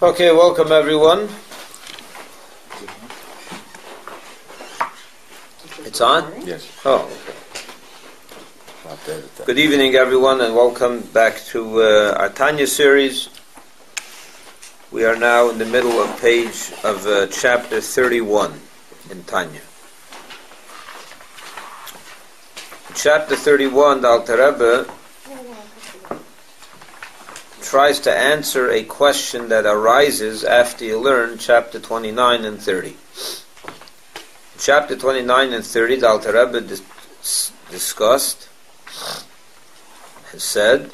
Okay, welcome everyone. It's on? Yes. Oh, okay. Good evening everyone and welcome back to our Tanya series. We are now in the middle of page of chapter 31 in Tanya. In chapter 31, the Alter Rebbe tries to answer a question that arises after you learn chapter 29 and 30. In chapter 29 and 30, the Alter Rebbe discussed and said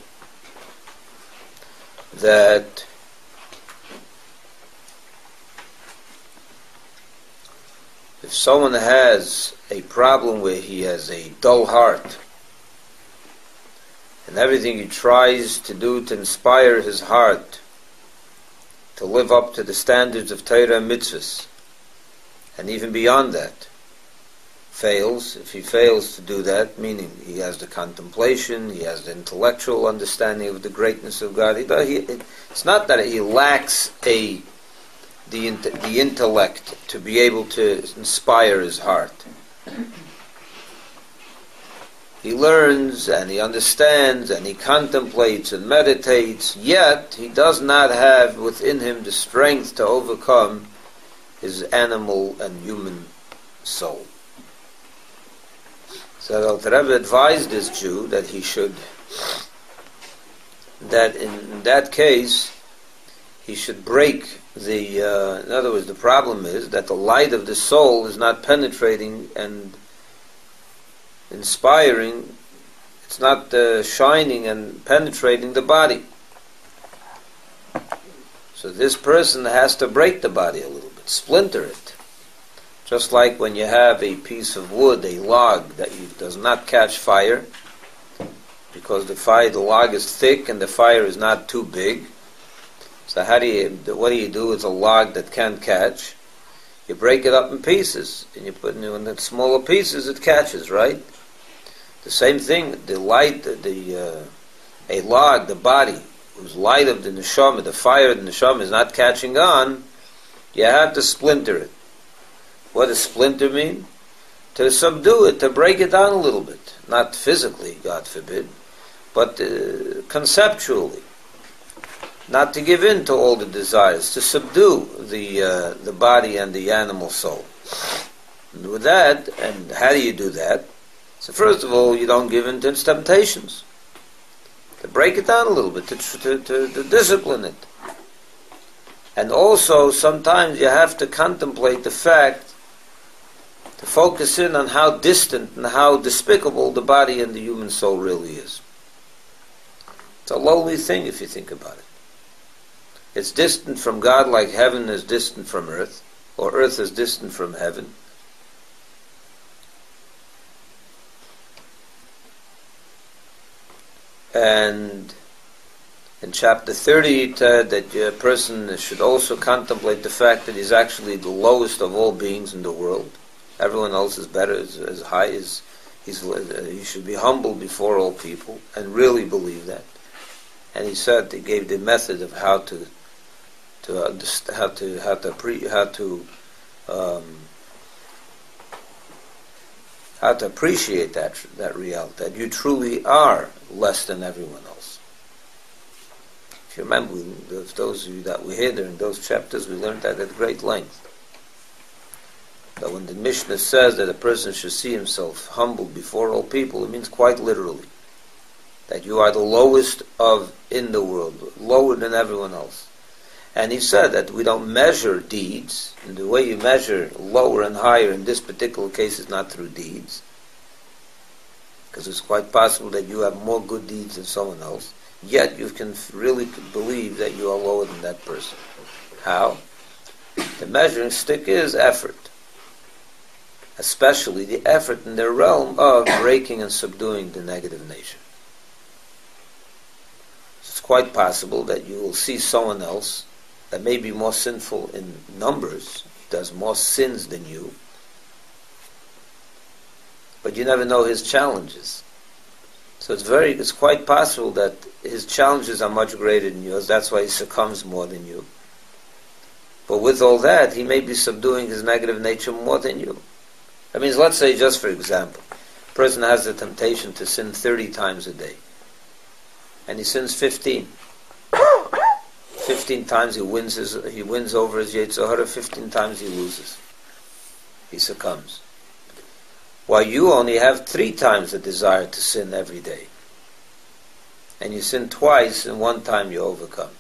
that if someone has a problem where he has a dull heart, and everything he tries to do to inspire his heart to live up to the standards of Torah and mitzvahs, and even beyond that, fails. If he fails to do that, meaning he has the contemplation, he has the intellectual understanding of the greatness of God, it's not that he lacks the intellect to be able to inspire his heart. He learns and he understands and he contemplates and meditates, yet he does not have within him the strength to overcome his animal and human soul. So Alter Rebbe advised this Jew that he should, that in that case, he should break in other words, the problem is that the light of the soul is not penetrating and inspiring, it's not shining and penetrating the body. So this person has to break the body a little bit, splinter it. Just like when you have a piece of wood, a log that does not catch fire, because the log is thick and the fire is not too big. So what do you do with a log that can't catch? You break it up in pieces, and you put it in the smaller pieces, it catches, right? The same thing, the light, a log, the body, whose light of the neshama, the fire of the neshama is not catching on, you have to splinter it. What does splinter mean? To subdue it, to break it down a little bit. Not physically, God forbid, but conceptually. Not to give in to all the desires, to subdue the body and the animal soul. And with that, and how do you do that? So first of all, you don't give in to its temptations. To break it down a little bit, to discipline it. And also, sometimes you have to contemplate the fact, to focus in on how distant and how despicable the body and the human soul really is. It's a lowly thing if you think about it. It's distant from God like heaven is distant from earth, or earth is distant from heaven. And in chapter 30 it said that a person should also contemplate the fact that he's actually the lowest of all beings in the world. Everyone else is better, as high as he should be humble before all people and really believe that. And he said, he gave the method of how to appreciate that reality, that you truly are less than everyone else. If you remember, those of you that were here during those chapters, we learned that at great length. That when the Mishnah says that a person should see himself humbled before all people, it means quite literally that you are the lowest in the world, lower than everyone else. And he said that we don't measure deeds, and the way you measure lower and higher in this particular case is not through deeds, because it's quite possible that you have more good deeds than someone else, yet you can really believe that you are lower than that person. How? The measuring stick is effort, especially the effort in the realm of breaking and subduing the negative nature. So it's quite possible that you will see someone else that may be more sinful in numbers, does more sins than you, but you never know his challenges. So it's quite possible that his challenges are much greater than yours. That's why he succumbs more than you. But with all that, he may be subduing his negative nature more than you. That means, let's say, just for example, a person has the temptation to sin 30 times a day. And he sins 15. 15 times he wins over his Yetzer Hara, 15 times he loses. He succumbs. While you only have 3 times the desire to sin every day. And you sin twice, and 1 time you overcome.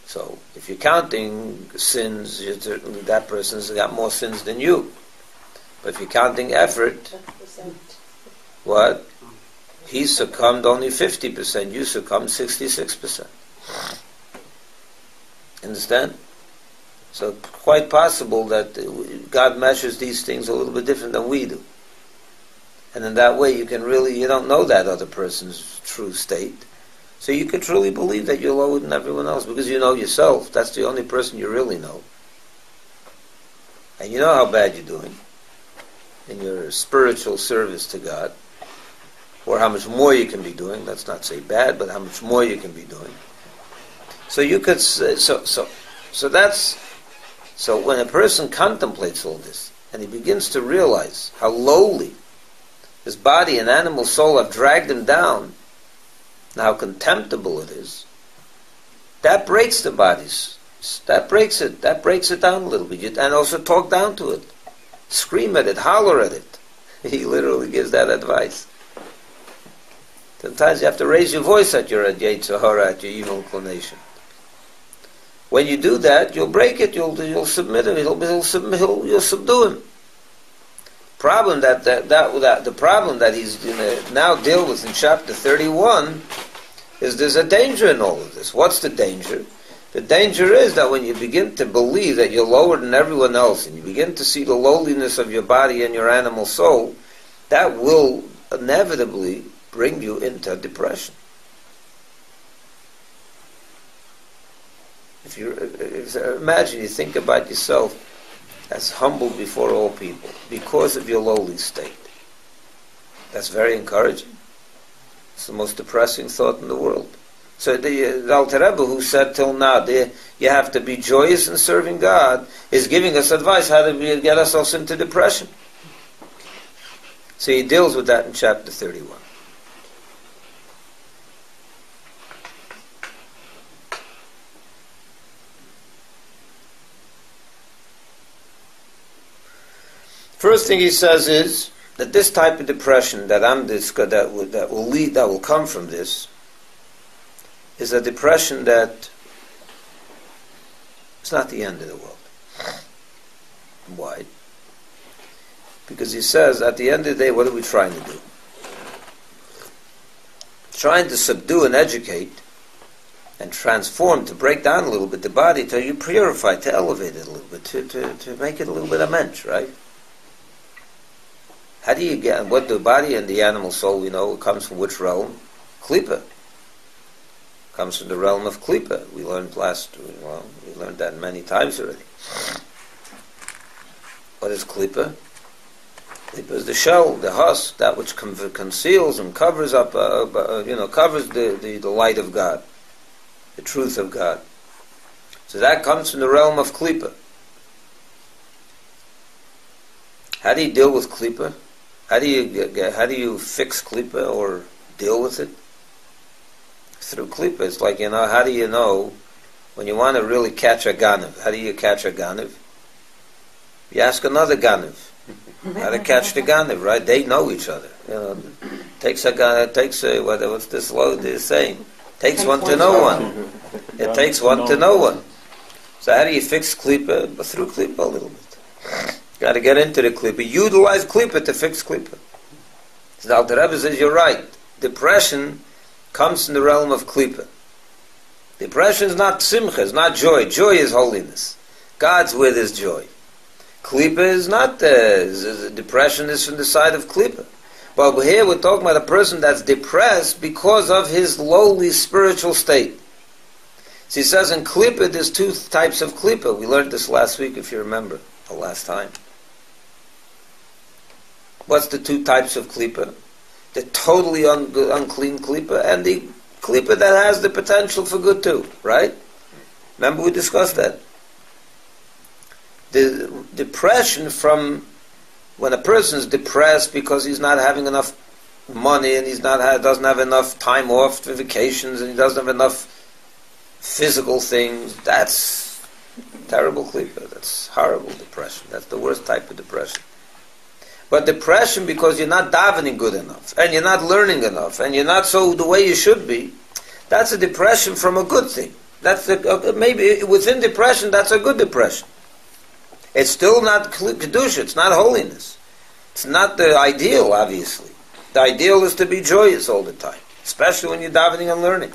So, if you're counting sins, certainly that person's got more sins than you. But if you're counting effort, 10%. What? He succumbed only 50%, you succumbed 66%. Understand? So quite possible that God measures these things a little bit different than we do. And in that way you don't know that other person's true state. So you can truly believe that you're lower than everyone else because you know yourself. That's the only person you really know. And you know how bad you're doing in your spiritual service to God, or how much more you can be doing. Let's not say bad, but how much more you can be doing. So you could say, so when a person contemplates all this and he begins to realize how lowly his body and animal soul have dragged him down, and how contemptible it is, that breaks the bodies. That breaks it down a little bit. And also talk down to it. Scream at it, holler at it. He literally gives that advice. Sometimes you have to raise your voice at your Yetzer Hara, at your evil inclination. When you do that, you'll break it, you'll submit him, you'll subdue him. The problem that he's going to now deal with in chapter 31 is there's a danger in all of this. What's the danger? The danger is that when you begin to believe that you're lower than everyone else, and you begin to see the lowliness of your body and your animal soul, that will inevitably bring you into depression. Imagine you think about yourself as humble before all people because of your lowly state. That's very encouraging. It's the most depressing thought in the world. So the Alter Rebbe, who said till now you have to be joyous in serving God, is giving us advice how to get ourselves into depression. So he deals with that in chapter 31. First thing he says is that this type of depression that will come from this is a depression that it's not the end of the world. Why? Because he says at the end of the day, what are we trying to do? Trying to subdue and educate and transform, to break down a little bit the body, to purify, to elevate it a little bit, to make it a little bit of mensch, right? How do you get what the body and the animal soul, we know, comes from which realm? Klipa. Comes from the realm of Klipa. We learned that many times already. What is Klipa? Klipa is the shell, the husk, that which conceals and covers up, covers the light of God, the truth of God. So that comes from the realm of Klipa. How do you deal with Klipa? How do you fix Klipa or deal with it? Through Klipa. It's like, how do you know when you want to really catch a Ganav? How do you catch a Ganav? You ask another Ganav how to catch the Ganav, right? They know each other. Takes what's this load is saying? Takes one to know one. It takes one to know one. So how do you fix Klipa? But through Klipa a little bit. Got to get into the Klipa. Utilize Klipa to fix Klipa. So the Alter Rebbe says, you're right. Depression comes from the realm of Klipa. Depression is not simcha, it's not joy. Joy is holiness. God's with his joy. Klipa is not depression is from the side of Klipa. But here we're talking about a person that's depressed because of his lowly spiritual state. So he says in Klipa there's 2 types of Klipa. We learned this last week, if you remember, the last time. What's the 2 types of Klipa? The totally unclean Klipa and the Klipa that has the potential for good too, right? Remember we discussed that. The depression from when a person is depressed because he's not having enough money and doesn't have enough time off for vacations and he doesn't have enough physical things, that's terrible klipa. That's horrible depression. That's the worst type of depression. But depression because you're not davening good enough and you're not learning enough and you're not so the way you should be, that's a depression from a good thing. That's maybe within depression, that's a good depression. It's still not kedusha. It's not holiness. It's not the ideal, obviously. The ideal is to be joyous all the time, especially when you're davening and learning.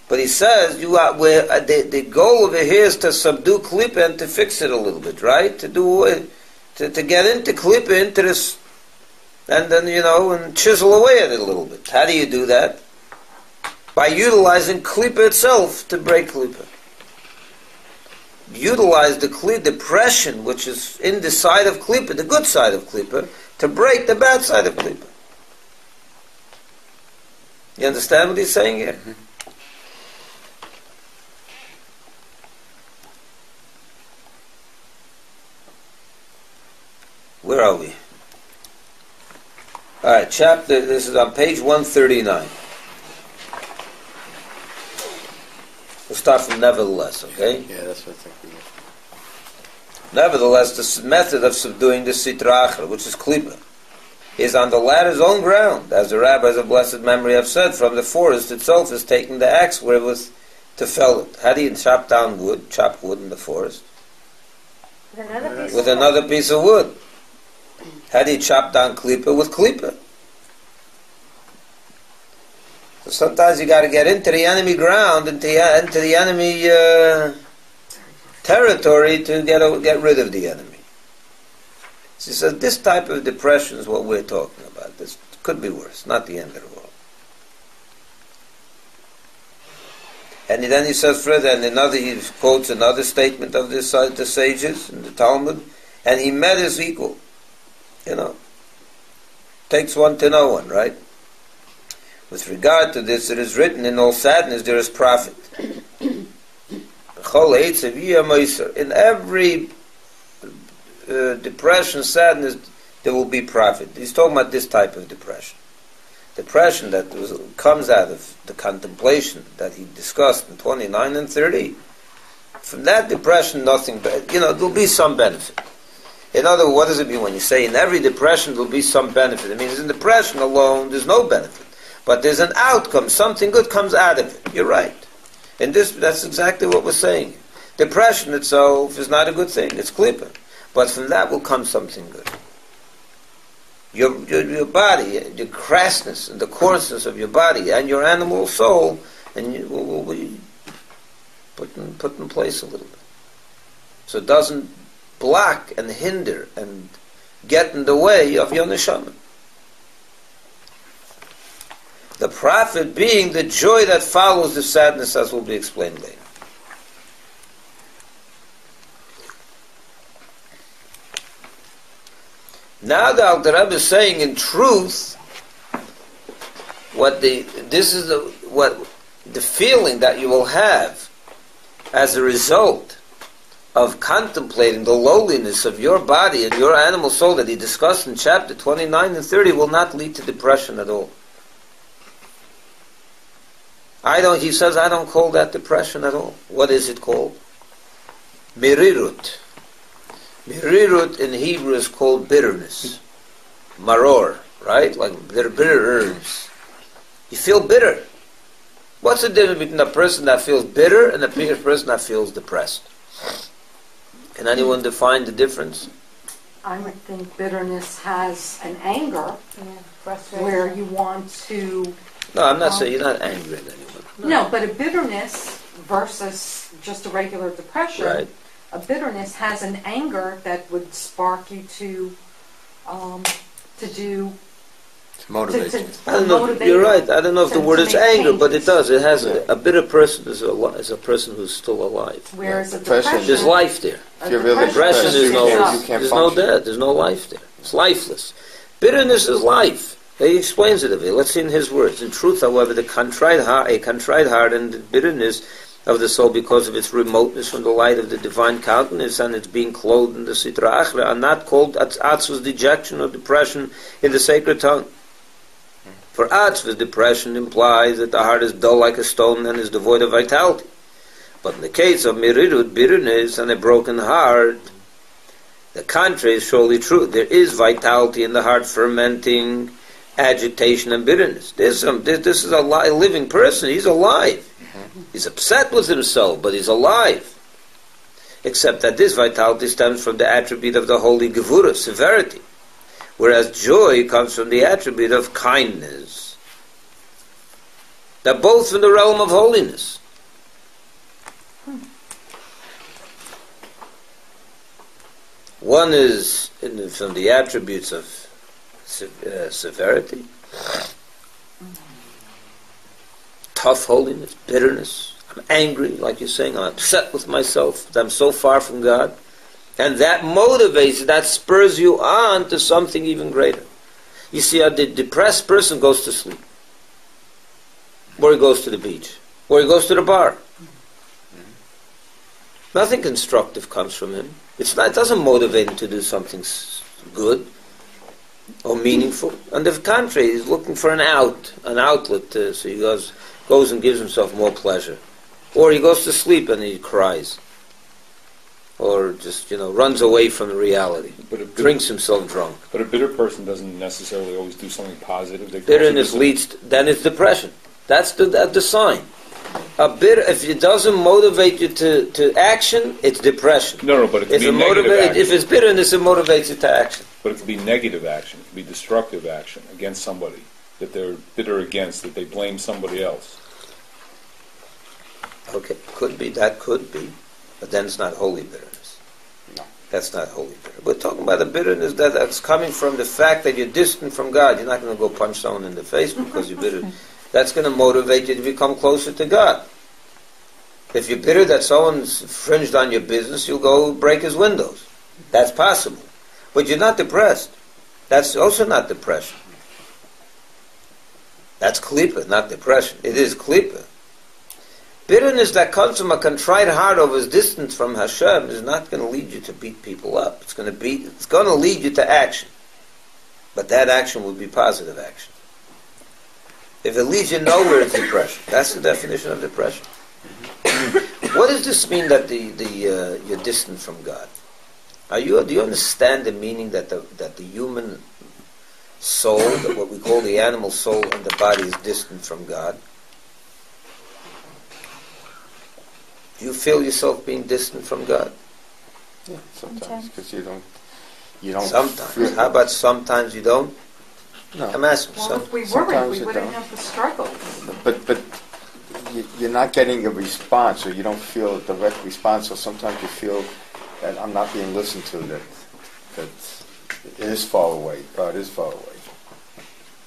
But he says the goal over here is to subdue klipa and to fix it a little bit, right? To get into klipa, into this, and then and chisel away at it a little bit. How do you do that? By utilizing klipa itself to break klipa. Utilize the depression, which is in the side of klipa, the good side of klipa, to break the bad side of klipa. You understand what he's saying here? Mm-hmm. Where are we? All right, this is on page 139. We'll start from nevertheless, okay? Yeah, that's what I think we need. Nevertheless, the method of subduing the sitra achra, which is klipa, is on the latter's own ground, as the rabbis of blessed memory have said, from the forest itself is taking the axe wherewith to fell it. How do you chop wood in the forest? With another piece of wood. How do you chop down klipa? With klipa. So sometimes you got to get into the enemy ground, into the enemy territory to get rid of the enemy. So he says this type of depression is what we're talking about. This could be worse, not the end of the world. And then he says further, and he quotes another statement of the sages in the Talmud, and he met his equal. Takes one to know one, right? With regard to this, it is written, in all sadness there is profit. In every depression, sadness, there will be profit. He's talking about this type of depression. Depression that comes out of the contemplation that he discussed in 29 and 30. From that depression, nothing, there'll be some benefit. In other words, what does it mean when you say in every depression there will be some benefit? It means in depression alone there's no benefit. But there's an outcome, something good comes out of it. You're right. And that's exactly what we're saying. Depression itself is not a good thing. It's klipa. But from that will come something good. Your body, the crassness and the coarseness of your body and your animal soul, and you will be put in place a little bit. So it doesn't block and hinder and get in the way of your neshama. The profit being the joy that follows the sadness, as will be explained later. Now the Alter Rebbe is saying, in truth, the feeling that you will have as a result of contemplating the lowliness of your body and your animal soul that he discussed in chapter 29 and 30 will not lead to depression at all. He says, I don't call that depression at all. What is it called? Merirut. Merirut in Hebrew is called bitterness. Maror, right? Like bitter herbs. You feel bitter. What's the difference between a person that feels bitter and a person that feels depressed? Can anyone define the difference? I would think bitterness has an anger where you want to... No, I'm not saying you're not angry at anyone. No, but a bitterness versus just a regular depression, right. A bitterness has an anger that would spark you to do... To motivate you. I don't know. You're right. I don't know if the word is anger, but it does. It has a bitter person is a person who's still alive. Whereas a depression... There's life there. If you're really depression is there's no death. There's no life there. It's lifeless. Bitterness is life. He explains it a bit. Let's see in his words. In truth, however, a contrite heart and bitterness of the soul because of its remoteness from the light of the divine countenance and its being clothed in the Sitra Achra, are not called Atzvus, dejection or depression in the sacred tongue. For Atzvus, depression implies that the heart is dull like a stone and is devoid of vitality. But in the case of Merirut, bitterness, and a broken heart, the contrary is surely true. There is vitality in the heart, fermenting, agitation, and bitterness. This is a living person. He's alive. He's upset with himself, but he's alive. Except that this vitality stems from the attribute of the holy Gevurah, severity, whereas joy comes from the attribute of kindness. They're both in the realm of holiness. One is from the attributes of severity, tough holiness, bitterness. I'm angry, like you're saying. I'm upset with myself. I'm so far from God. And that motivates, that spurs you on to something even greater. You see, a depressed person goes to sleep. Or he goes to the beach. Or he goes to the bar. Nothing constructive comes from him. It doesn't motivate him to do something good or meaningful. On the contrary, he's looking for an outlet. So he goes and gives himself more pleasure. Or he goes to sleep and he cries. Or just, runs away from reality. Drinks himself drunk. But a bitter person doesn't necessarily always do something positive. Bitterness leads, then it's depression. That's the sign. If it doesn't motivate you to action, it's depression. No, but it can be negative action. If it's bitterness, it motivates you to action. But it could be negative action. It could be destructive action against somebody that they're bitter against, that they blame somebody else. Okay, that could be. But then it's not holy bitterness. No. That's not holy bitterness. We're talking about the bitterness that's coming from the fact that you're distant from God. You're not going to go punch someone in the face because you're bitter. That's going to motivate you to become closer to God. If you're bitter that someone's fringed on your business, you'll go break his windows. That's possible. But you're not depressed. That's also not depression. That's klipa, not depression. It is klipa. Bitterness that comes from a contrite heart over his distance from Hashem is not going to lead you to beat people up. It's going to lead you to action. But that action will be positive action. If it leads you nowhere, it's depression. That's the definition of depression. What does this mean that you're distant from God? Do you understand the meaning that the human soul, that what we call the animal soul and the body, is distant from God? Do you feel yourself being distant from God? Yeah, sometimes, because you don't. Sometimes. How about sometimes you don't? No. I'm asking. Well, if we weren't, we wouldn't have the struggle. But you're not getting a response, or you don't feel a direct response. So sometimes you feel that I'm not being listened to. That it is far away. God is far away.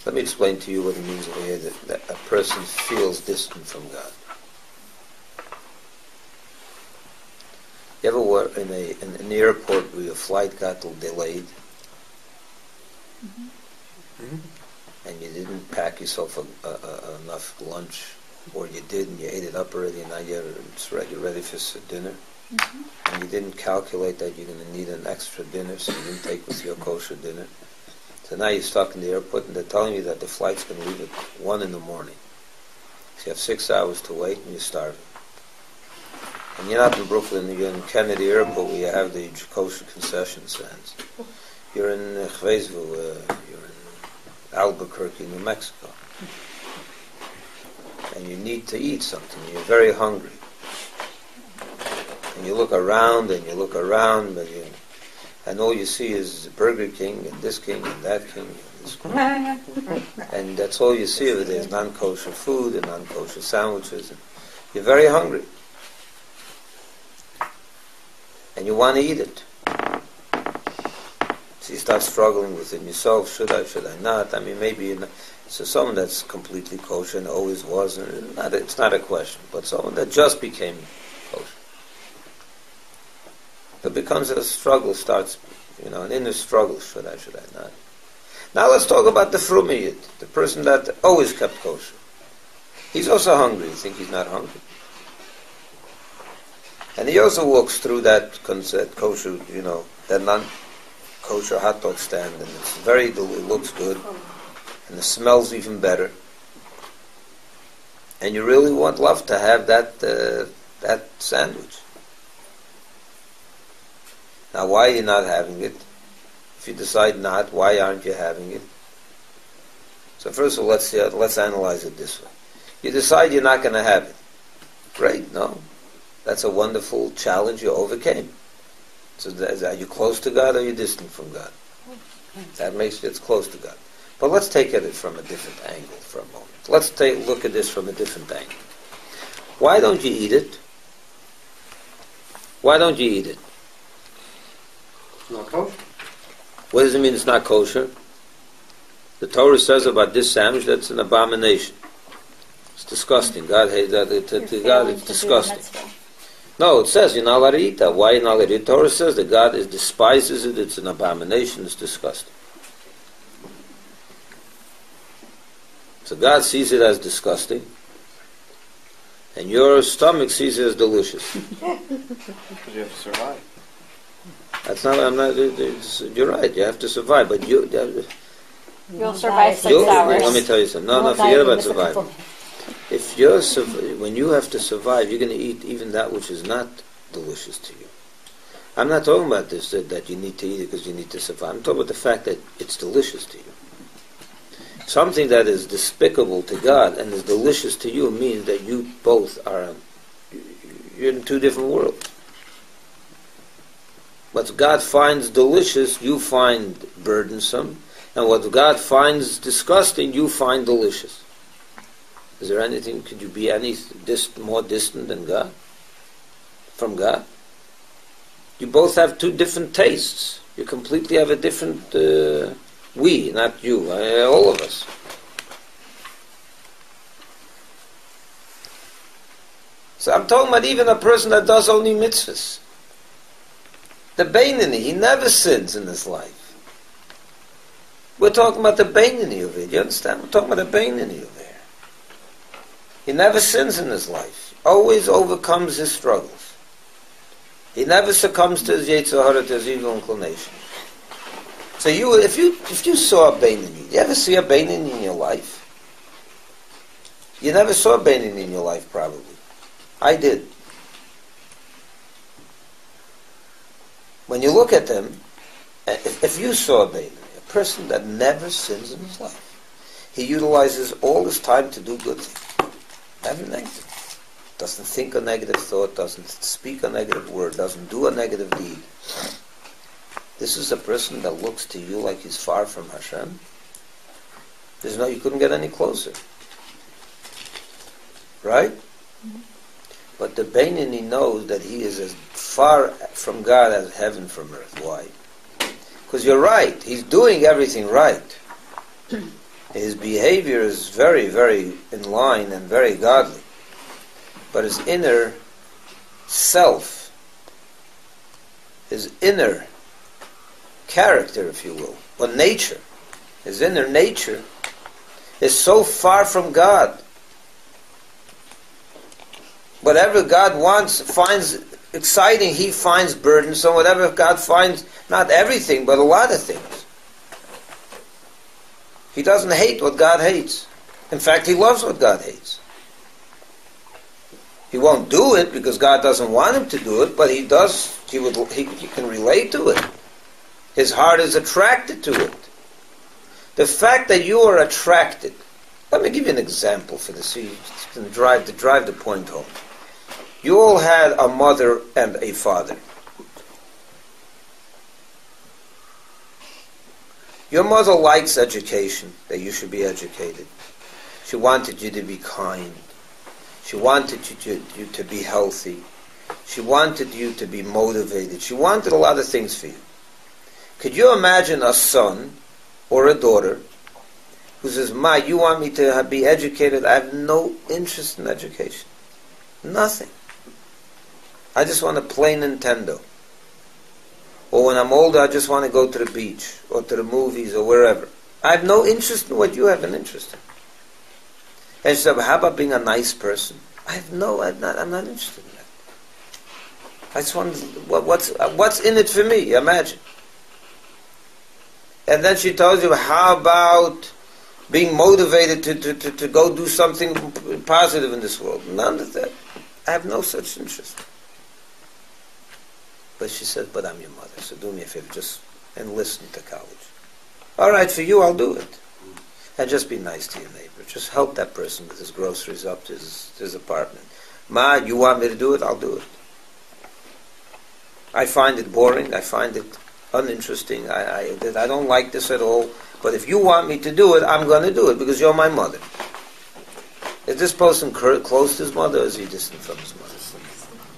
Let me explain to you what it means over here that a person feels distant from God. You ever were in an airport where your flight got delayed? Mm-hmm. And you didn't pack yourself enough lunch, or you did and you ate it up already, and now you're ready for dinner. Mm-hmm. And you didn't calculate that you're going to need an extra dinner, so you didn't take with your kosher dinner. So now you're stuck in the airport, and they're telling you that the flight's going to leave at 1 in the morning. So you have 6 hours to wait, and you're starving. And you're not in Brooklyn, you're in Kennedy Airport where you have the kosher concession stands. You're in Chvezville, you're in Albuquerque, New Mexico. And you need to eat something, you're very hungry. And you look around, and all you see is Burger King, and this king, and that king, and this king. And that's all you see over there is non-kosher food and non-kosher sandwiches. And you're very hungry. And you want to eat it. So you start struggling with it yourself. Should I not? I mean, maybe so someone that's completely kosher and always was, it's not a question, but someone that just became kosher. It becomes a struggle, starts, an inner struggle. Should I not? Now let's talk about the frumiyid, the person that always kept kosher. He's also hungry. You think he's not hungry? And he also walks through that kosher, that non-kosher hot dog stand, and it looks good, and it smells even better. And you really love to have that sandwich. Now, why are you not having it? If you decide not, why aren't you having it? So first of all, let's analyze it this way. You decide you're not going to have it. Great, no. That's a wonderful challenge you overcame. So are you close to God or are you distant from God? That makes it's close to God. But let's take it from a different angle for a moment. Let's look at this from a different angle. Why don't you eat it? Why don't you eat it? It's not kosher. What does it mean it's not kosher? The Torah says about this sandwich that's an abomination. It's disgusting. God hates that. To God, it's disgusting. No, it says you're not allowed to eat that. Why you're not allowed to eat? The Torah says that God despises it. It's an abomination. It's disgusting. So God sees it as disgusting, and your stomach sees it as delicious. Because you have to survive. That's not. You're right. You have to survive, but you'll survive 6 hours. Let me tell you something. No, forget about surviving. If when you have to survive, you're going to eat even that which is not delicious to you. I'm not talking about this that you need to eat it because you need to survive. I'm talking about the fact that it's delicious to you. Something that is despicable to God and is delicious to you means that you both you're in two different worlds. What God finds delicious, you find burdensome, and what God finds disgusting, you find delicious. Is there anything, could you be any more distant than God? From God? You both have two different tastes. You completely have a different, we, not you, all of us. So I'm talking about even a person that does only mitzvahs. The Beinoni, he never sins in his life. We're talking about the Beinoni of it, you understand? We're talking about the Beinoni of it. He never sins in his life. Always overcomes his struggles. He never succumbs to his Yetzer Hara, to his evil inclination. So if you saw a Beinoni, you ever see a Beinoni in your life? You never saw a Beinoni in your life, probably. I did. When you look at them, if you saw a Beinoni, a person that never sins in his life, he utilizes all his time to do good things. Never negative. Doesn't think a negative thought, doesn't speak a negative word, doesn't do a negative deed. This is a person that looks to you like he's far from Hashem. You couldn't get any closer. Right? Mm-hmm. But the Beinoni knows that he is as far from God as heaven from earth. Why? Because you're right. He's doing everything right. His behavior is very, very in line and very godly. But his inner self, his inner character, if you will, or nature, his inner nature, is so far from God. Whatever God finds exciting, he finds burdensome. Whatever God finds, not everything, but a lot of things. He doesn't hate what God hates. In fact, he loves what God hates. He won't do it because God doesn't want him to do it, but he does. He can relate to it. His heart is attracted to it. The fact that you are attracted. Let me give you an example for this, so you can drive the point home. You all had a mother and a father. Your mother likes education, that you should be educated. She wanted you to be kind. She wanted you to be healthy. She wanted you to be motivated. She wanted a lot of things for you. Could you imagine a son or a daughter who says, Ma, you want me to be educated? I have no interest in education. Nothing. I just want to play Nintendo. Or when I'm older, I just want to go to the beach or to the movies or wherever. I have no interest in what you have an interest in. And she said, how about being a nice person? I'm not interested in that. I just wonder, what's in it for me? Imagine. And then she tells you, how about being motivated to go do something positive in this world? None of that. I have no such interest. But she said, but I'm your mother, so do me a favor, just enlist me to college. All right, for you, I'll do it. And just be nice to your neighbor. Just help that person with his groceries up to his apartment. Ma, you want me to do it? I'll do it. I find it boring. I find it uninteresting. I don't like this at all. But if you want me to do it, I'm going to do it because you're my mother. Is this person close to his mother, or is he distant from his mother?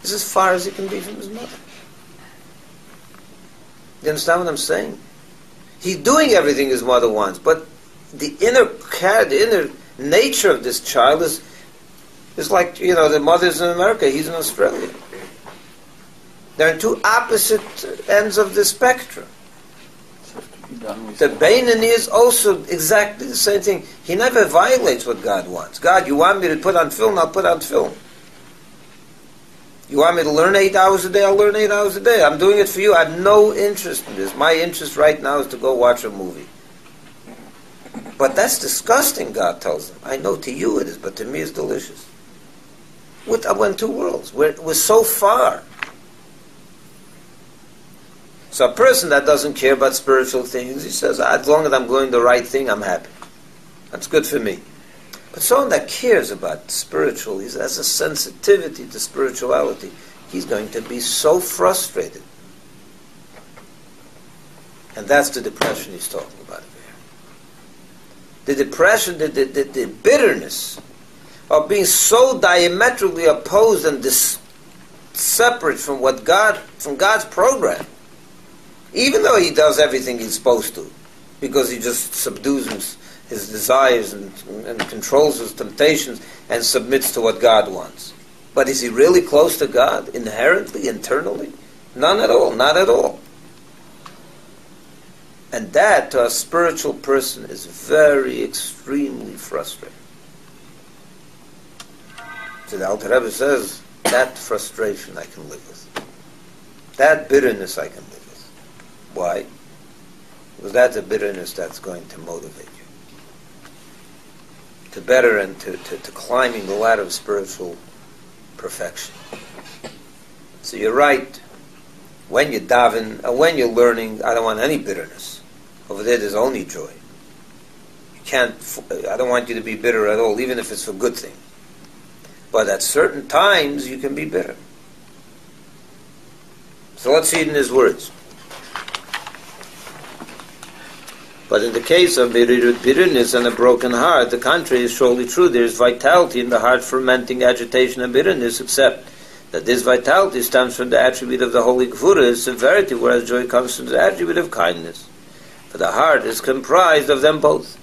This is as far as he can be from his mother. You understand what I'm saying? He's doing everything his mother wants, but the inner nature of this child is like, the mother's in America, he's in Australia. They're in two opposite ends of the spectrum. The Beinoni is also exactly the same thing. He never violates what God wants. God, you want me to put on film, I'll put on film. You want me to learn 8 hours a day, I'll learn 8 hours a day. I'm doing it for you. I have no interest in this. My interest right now is to go watch a movie. But that's disgusting, God tells them. I know to you it is, but to me it's delicious. I went two worlds. We're so far. So a person that doesn't care about spiritual things, he says, as long as I'm doing the right thing, I'm happy. That's good for me. But someone that cares about spiritual, he has a sensitivity to spirituality, he's going to be so frustrated. And that's the depression he's talking about here. The depression, the bitterness of being so diametrically opposed and separate from God's program. Even though he does everything he's supposed to, because he just subdues his desires and controls his temptations and submits to what God wants. But is he really close to God, inherently, internally? None at all, not at all. And that, to a spiritual person, is very, extremely frustrating. So the Alter Rebbe says, that frustration I can live with. That bitterness I can live with. Why? Because that's a bitterness that's going to motivate you to better and to climbing the ladder of spiritual perfection. So you're right. When you daven, when you're learning, I don't want any bitterness. Over there's only joy. I don't want you to be bitter at all, even if it's for good thing. But at certain times, you can be bitter. So let's see it in his words. But in the case of bitterness and a broken heart, the contrary is surely true. There is vitality in the heart fermenting agitation and bitterness, except that this vitality stems from the attribute of the holy Gvura, severity, whereas joy comes from the attribute of kindness. For the heart is comprised of them both.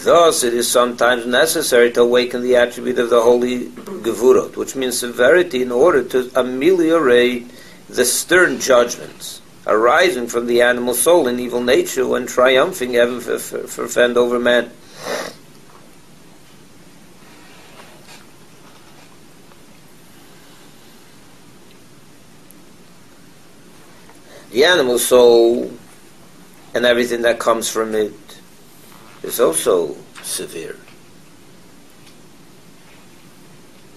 Thus, it is sometimes necessary to awaken the attribute of the holy Gevurot, which means severity, in order to ameliorate the stern judgments arising from the animal soul and evil nature when triumphing heaven for fend over man. The animal soul and everything that comes from it is also severe.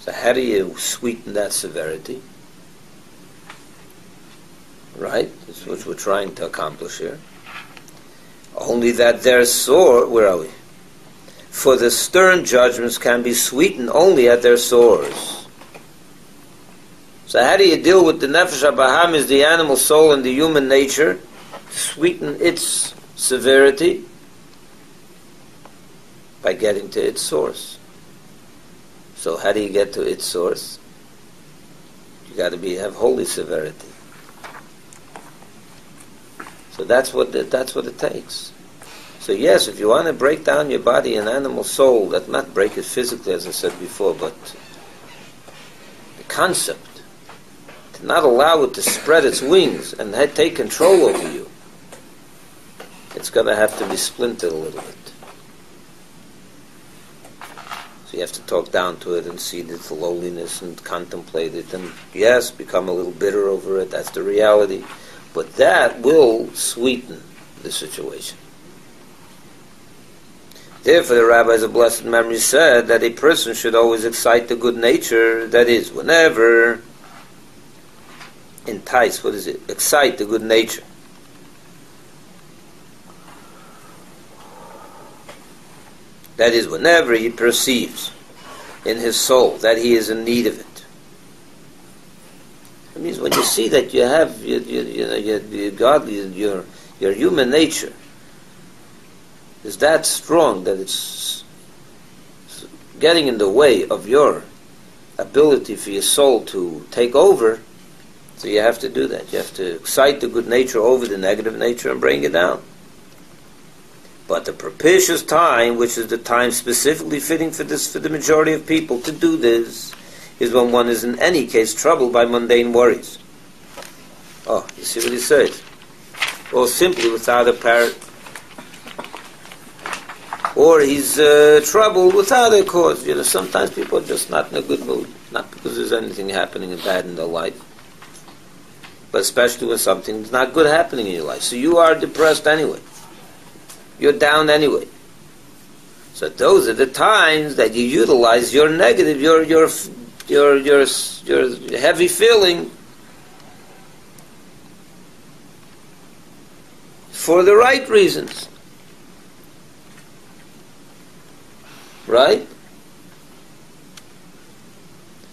So how do you sweeten that severity? Right? That's what we're trying to accomplish here. Only that their sore, where are we? For the stern judgments can be sweetened only at their sores. So how do you deal with the nefesh habahamis, the animal soul and the human nature? Sweeten its severity by getting to its source. So how do you get to its source? You got to have holy severity. So that's what it takes. So yes, if you want to break down your body and animal soul, that not break it physically, as I said before, but the concept, to not allow it to spread its wings and take control over you, it's going to have to be splintered a little bit. So you have to talk down to it and see the lowliness and contemplate it, and yes, become a little bitter over it. That's the reality. But that will sweeten the situation. Therefore, the rabbis of blessed memory said that a person should always excite the good nature, that is, whenever entice, excite the good nature. That is, whenever he perceives in his soul that he is in need of it. It means when you see that you have your godly, your human nature is that strong that it's getting in the way of your ability for your soul to take over, so you have to do that. You have to excite the good nature over the negative nature and bring it down. But the propitious time, which is the time specifically fitting for the majority of people to do this, is when one is in any case troubled by mundane worries. Oh, you see what he says? Or simply without apparent, or he's troubled without a cause. Sometimes people are just not in a good mood, not because there's anything happening bad in their life, but especially when something's not good happening in your life. So you are depressed anyway. You're down anyway. So those are the times that you utilize your negative, your heavy feeling for the right reasons. Right?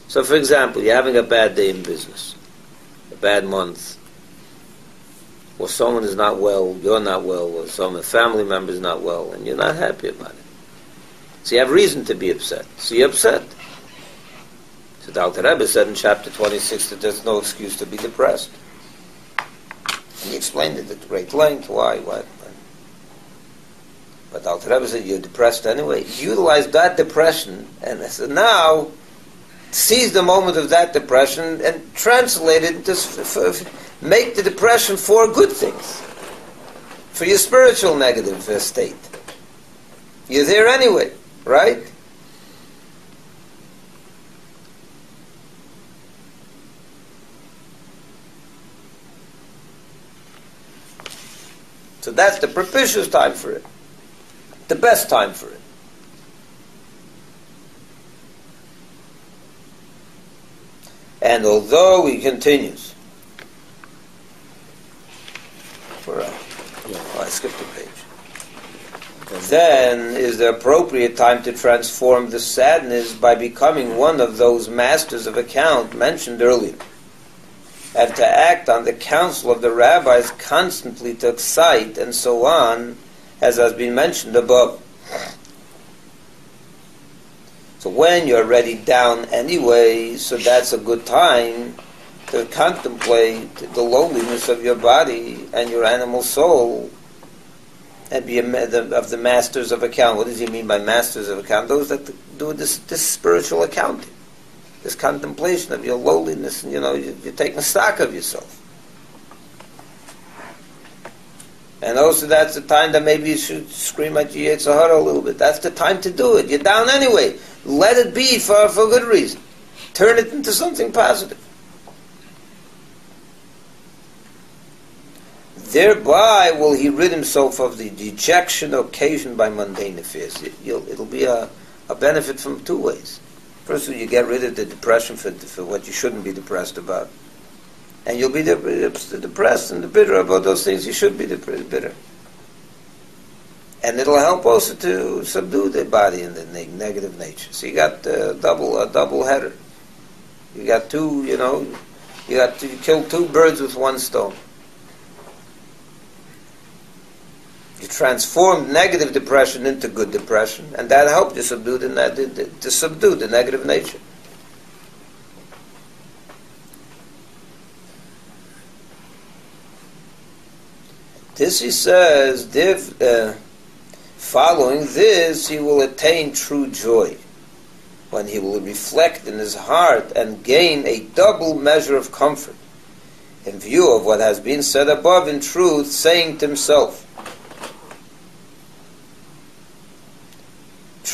So for example, you're having a bad day in business, a bad month, or someone is not well, you're not well, or some family member is not well, and you're not happy about it. So you have reason to be upset. So you're upset. So the Alter Rebbe said in chapter 26 that there's no excuse to be depressed. And he explained it at great length, why. But the Alter Rebbe said, you're depressed anyway. Utilize that depression, and so now seize the moment of that depression and translate it into make the depression for good things, for your spiritual negative state. You're there anyway, right? So that's the propitious time for it, the best time for it. And although he continues, I skipped a page. Then is the appropriate time to transform the sadness by becoming one of those masters of account mentioned earlier, and to act on the counsel of the rabbis constantly to excite and so on, as has been mentioned above. So when you're already down anyway, so that's a good time to contemplate the loneliness of your body and your animal soul and be of the masters of account. What does he mean by masters of account? Those that do this spiritual accounting, this contemplation of your lowliness, and you're taking stock of yourself. And also that's the time that maybe you should scream at your Yetzer Hara a little bit. That's the time to do it. You're down anyway. Let it be for good reason. Turn it into something positive. Thereby will he rid himself of the dejection occasioned by mundane affairs. It'll be a benefit from two ways. First of all, you get rid of the depression for what you shouldn't be depressed about. And you'll be depressed and bitter about those things you should be bitter. And it'll help also to subdue the body and the negative nature. So you got a double header. You got you kill two birds with one stone. You transformed negative depression into good depression, and that helped you subdue the negative nature. This he says, following this, he will attain true joy, when he will reflect in his heart and gain a double measure of comfort, in view of what has been said above in truth, saying to himself,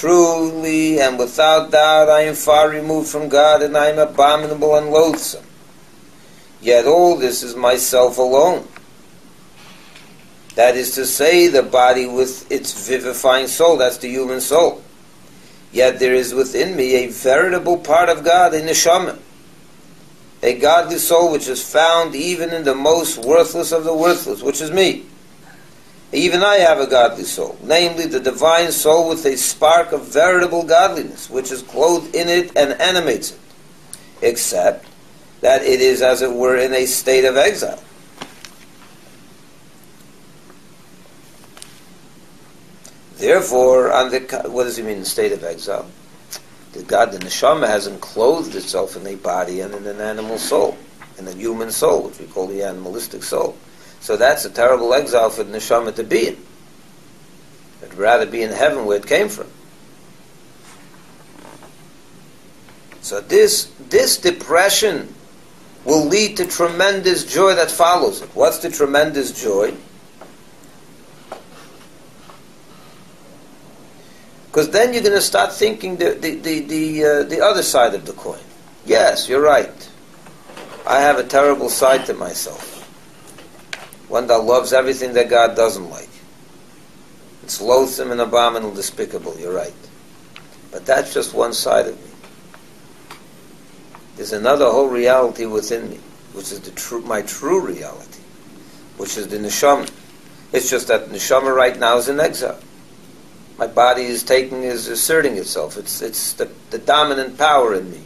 Truly and without doubt I am far removed from God, and I am abominable and loathsome. Yet all this is myself alone. That is to say, the body with its vivifying soul, that's the human soul. Yet there is within me a veritable part of God, a neshama, a godly soul which is found even in the most worthless of the worthless, which is me. Even I have a godly soul, namely the divine soul with a spark of veritable godliness, which is clothed in it and animates it, except that it is, as it were, in a state of exile. Therefore, what does he mean, state of exile? The neshama has enclosed itself in a body and in an animal soul, in a human soul, which we call the animalistic soul. So that's a terrible exile for the neshama to be in. It'd rather be in heaven where it came from. So this depression will lead to tremendous joy that follows it. What's the tremendous joy? Because then you're going to start thinking the other side of the coin. Yes, you're right. I have a terrible side to myself. One that loves everything that God doesn't like. It's loathsome and abominable, despicable, you're right. But that's just one side of me. There's another whole reality within me, which is my true reality, which is the neshama. It's just that the neshama right now is in exile. My body is asserting itself. It's the dominant power in me.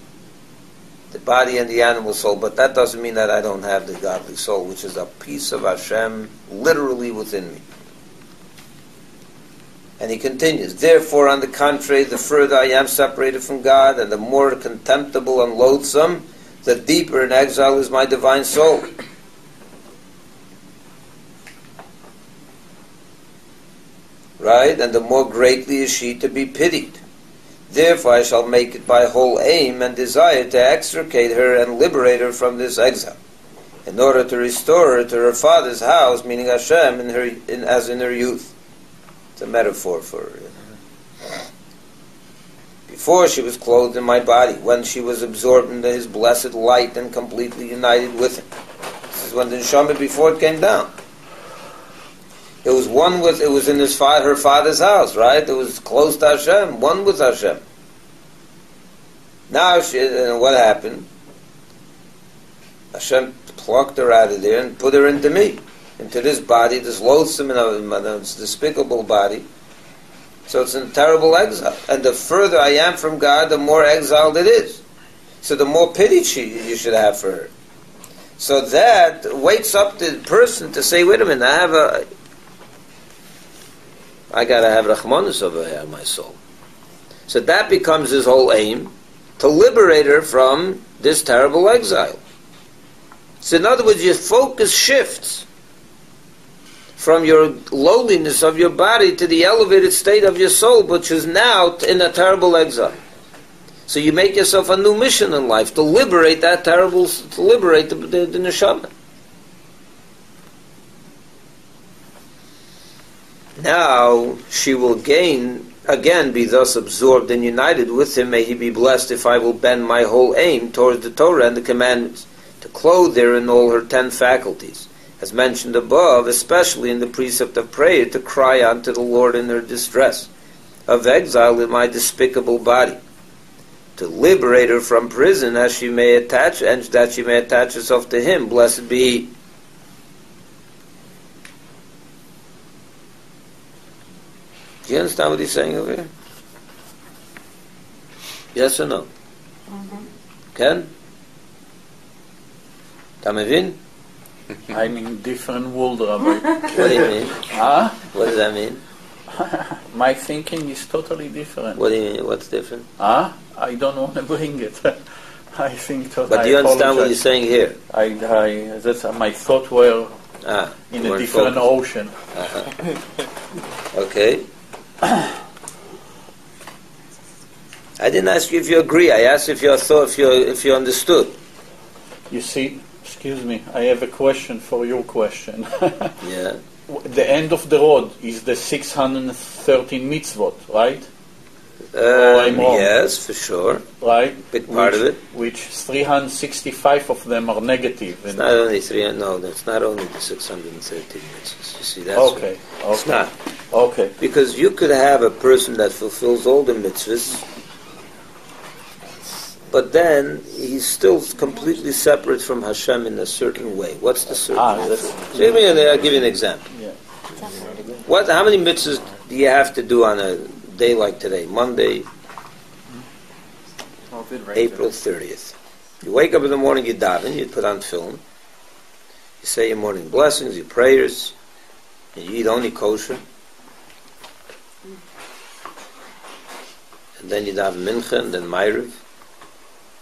The body and the animal soul, but that doesn't mean that I don't have the godly soul, which is a piece of Hashem literally within me. And he continues, therefore, on the contrary, the further I am separated from God, and the more contemptible and loathsome, the deeper in exile is my divine soul. Right? And the more greatly is she to be pitied. Therefore I shall make it my whole aim and desire to extricate her and liberate her from this exile, in order to restore her to her father's house, meaning Hashem, as in her youth. It's a metaphor for her. Before she was clothed in my body, when she was absorbed into his blessed light and completely united with him. This is when the neshama, before it came down. It was in her father's house, right? It was close to Hashem, one with Hashem. Now, what happened? Hashem plucked her out of there and put her into me, into this body, this loathsome and despicable body. So it's in terrible exile. And the further I am from God, the more exiled it is. So the more pity you should have for her. So that wakes up the person to say, wait a minute, I got to have Rachmanus over here in my soul. So that becomes his whole aim, to liberate her from this terrible exile. So in other words, your focus shifts from your lowliness of your body to the elevated state of your soul, which is now in a terrible exile. So you make yourself a new mission in life, to liberate that to liberate the neshama. Now she will again be thus absorbed and united with him. May he be blessed if I will bend my whole aim towards the Torah and the commandments, to clothe her in all her 10 faculties, as mentioned above, especially in the precept of prayer, to cry unto the Lord in her distress of exile in my despicable body, to liberate her from prison, as she may attach, and that she may attach herself to him. Blessed be he. Do you understand what he's saying over here? Yes or no? Ken? אתה מבין? I'm in different world, Rabbi. What do you mean? Huh? What does that mean? My thinking is totally different. What do you mean? What's different? Huh? I don't want to bring it. I think totally. But do you understand what he's saying here? That's my thought were in a different ocean. Okay. I didn't ask you if you agree. I asked if you thought, if you understood. You see, excuse me, I have a question for your question. Yeah. The end of the road is the 613 mitzvot, right? Or I'm wrong? Yes, for sure. Right? Big part of it. Which 365 of them are negative. It's not only it's not only the 613 mitzvahs. You see, that's okay. It's not. Okay. Because you could have a person that fulfills all the mitzvahs, but then he's still completely separate from Hashem in a certain way. What's the certain way? So I'll give you an example. Yeah. How many mitzvahs do you have to do on a day like today, Monday, April 30th? You wake up in the morning, you daven, you put on film, you say your morning blessings, your prayers, and you eat only kosher, and then you daven mincha, and then ma'ariv,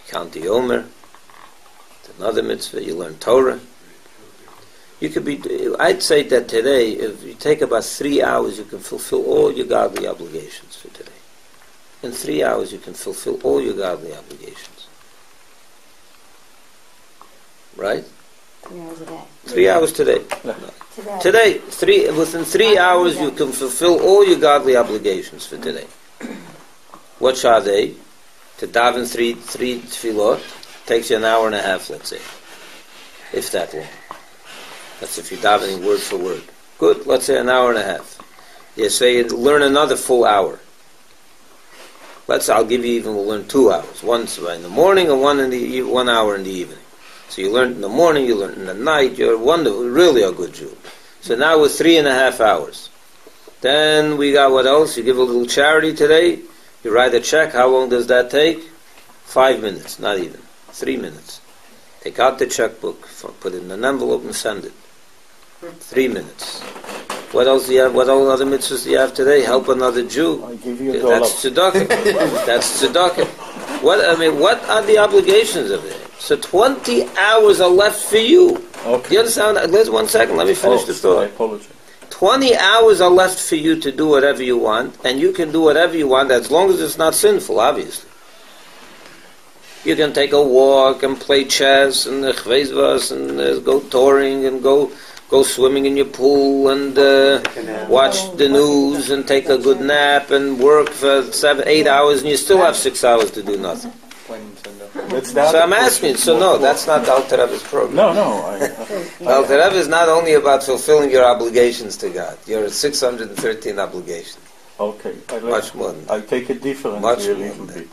count the Omer, another mitzvah, you learn Torah. You could be. I'd say that today, if you take about 3 hours, you can fulfill all your godly obligations for today. In 3 hours, you can fulfill all your godly obligations. Right? 3 hours a day. 3 hours today. Today, within 3 hours, you can fulfill all your godly obligations for today. What are they? To daven three tefillot takes you an hour and a half, let's say, if that long. That's if you're davening word for word. Good, let's say an hour and a half. You say learn another full hour. I'll give you we'll learn 2 hours. One in the morning and 1 hour in the evening. So you learn in the morning, you learn in the night, you're wonderful, really a good Jew. So now we're 3.5 hours. Then we got what else? You give a little charity today, you write a check, how long does that take? 5 minutes, not even. 3 minutes. Take out the checkbook, put it in an envelope and send it. 3 minutes. What else do you have? What all other mitzvahs do you have today? Help another Jew. I give you That's tzedakah. That's tzedakah. What are the obligations of it? So 20 hours are left for you. Okay. Do you understand? There's 1 second. Let me finish the thought. I apologize. 20 hours are left for you to do whatever you want, and you can do whatever you want as long as it's not sinful, obviously. You can take a walk and play chess and chvezvas and go touring and go swimming in your pool and watch the news and take a good nap and work for 7-8 hours, and you still have 6 hours to do nothing. So I'm asking. So no, that's not the Alter Rebbe's program. No. The Alter Rebbe is not only about fulfilling your obligations to God. Your 613 obligations. Okay. Much more than that. I'll take it differently Much a more little than bit.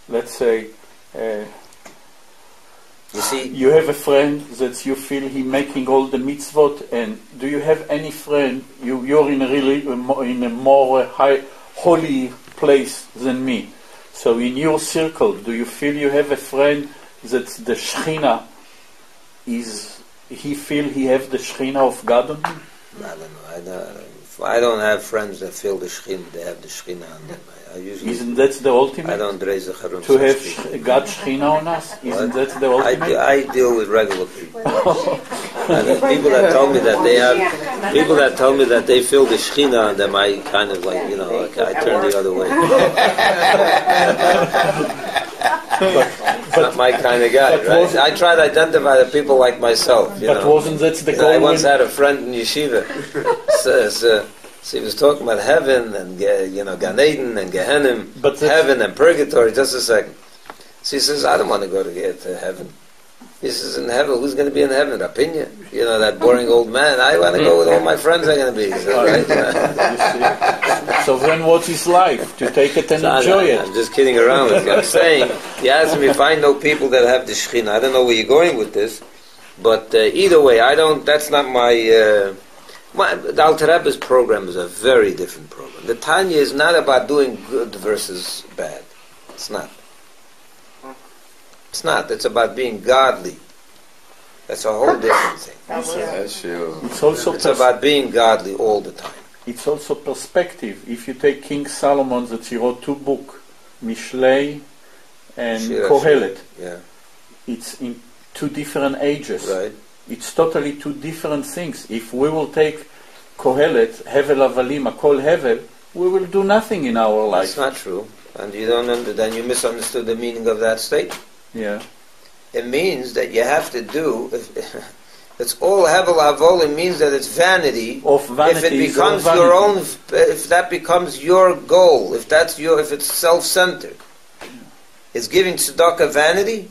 Let's say you see, you have a friend that you feel he making all the mitzvot, and do you have any friend you're in a more high holy place than me? So in your circle, do you feel you have a friend that the Shechina he feel he have the Shechina of God on him? I don't know. I don't have friends that feel the Shechina. They have the Shechina on them. Isn't that the ultimate? I don't raise a charum to have God Shechina on us? Isn't that the ultimate? I deal with regular people. And people that tell me that they feel the Shechina on them, I kind of I turn the other way. Not my kind of guy, right? I try to identify the people like myself. Wasn't that the goal? I once had a friend in yeshiva. So he was talking about heaven and Gan Eden and Gehenim, heaven and purgatory. Just a second. So he says, I don't want to go to heaven. He says, in heaven, who's going to be in heaven? Rapinya? That boring old man. I want to go with all my friends are going to be. He says, right? So then what is life? To take it and enjoy it. I'm just kidding around with you. I'm saying, he asked me if I know people that have the Shekhinah. I don't know where you're going with this, but either way, that's not my... the Alter Rebbe's program is a very different program. The Tanya is not about doing good versus bad. It's not. It's not. It's about being godly. That's a whole different thing. That's you. It's about being godly all the time. It's also perspective. If you take King Solomon, that he wrote 2 books, Mishlei and Kohelet. Yeah. It's in 2 different ages. Right. It's totally 2 different things. If we will take Kohelet, Hevel Avalim, Akol Hevel, we will do nothing in our life. That's not true. And then you misunderstood the meaning of that statement. Yeah. It means that you have to do, It's all hevel avolim means that it's vanity. Of vanity. If it becomes your own, if that becomes your goal, if it's self-centered, is giving tzedakah vanity?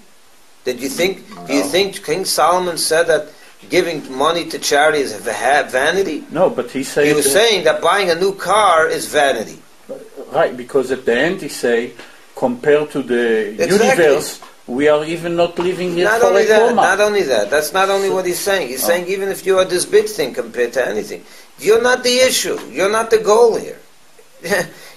Do you think King Solomon said that giving money to charity is vanity? No, but he said... He was saying that buying a new car is vanity. Right, because at the end he say, compared to the Exactly. universe, we are even not living here Not for only a that, coma. not only that. That's not only what he's saying. He's saying even if you are this big thing compared to anything, you're not the issue. You're not the goal here.